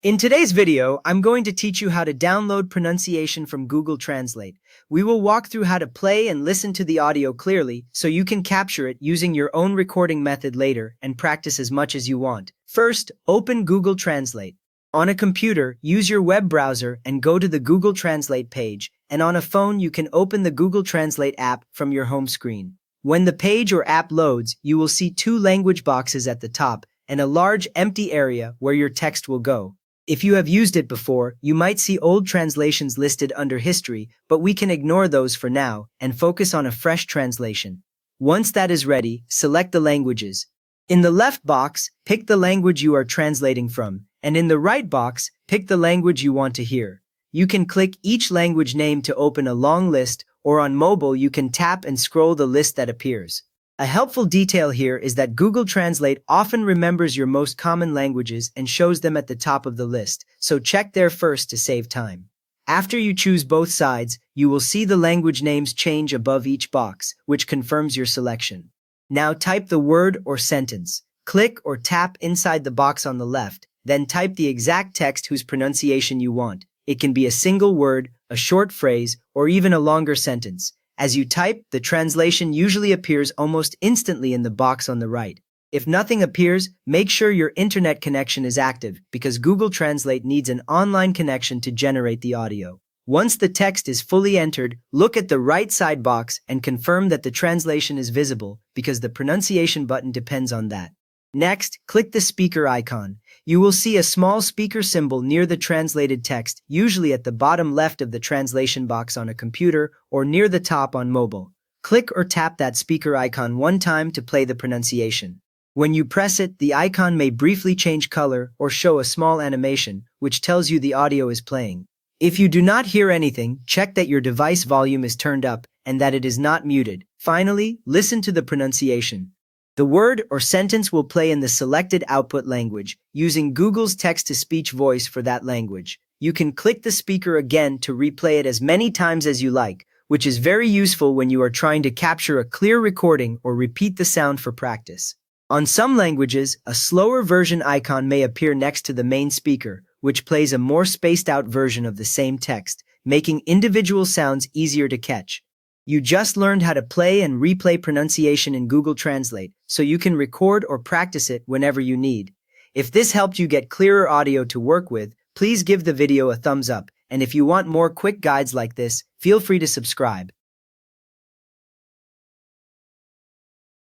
In today's video, I'm going to teach you how to download pronunciation from Google Translate. We will walk through how to play and listen to the audio clearly so you can capture it using your own recording method later and practice as much as you want. First, open Google Translate. On a computer, use your web browser and go to the Google Translate page, and on a phone you can open the Google Translate app from your home screen. When the page or app loads, you will see two language boxes at the top and a large empty area where your text will go. If you have used it before, you might see old translations listed under History, but we can ignore those for now and focus on a fresh translation. Once that is ready, select the languages. In the left box, pick the language you are translating from, and in the right box, pick the language you want to hear. You can click each language name to open a long list, or on mobile you can tap and scroll the list that appears. A helpful detail here is that Google Translate often remembers your most common languages and shows them at the top of the list, so check there first to save time. After you choose both sides, you will see the language names change above each box, which confirms your selection. Now type the word or sentence. Click or tap inside the box on the left, then type the exact text whose pronunciation you want. It can be a single word, a short phrase, or even a longer sentence. As you type, the translation usually appears almost instantly in the box on the right. If nothing appears, make sure your internet connection is active because Google Translate needs an online connection to generate the audio. Once the text is fully entered, look at the right side box and confirm that the translation is visible because the pronunciation button depends on that. Next, click the speaker icon. You will see a small speaker symbol near the translated text, usually at the bottom left of the translation box on a computer or near the top on mobile. Click or tap that speaker icon one time to play the pronunciation. When you press it, the icon may briefly change color or show a small animation, which tells you the audio is playing. If you do not hear anything, check that your device volume is turned up and that it is not muted. Finally, listen to the pronunciation. The word or sentence will play in the selected output language, using Google's text-to-speech voice for that language. You can click the speaker again to replay it as many times as you like, which is very useful when you are trying to capture a clear recording or repeat the sound for practice. On some languages, a slower version icon may appear next to the main speaker, which plays a more spaced-out version of the same text, making individual sounds easier to catch. You just learned how to play and replay pronunciation in Google Translate, so you can record or practice it whenever you need. If this helped you get clearer audio to work with, please give the video a thumbs up, and if you want more quick guides like this, feel free to subscribe.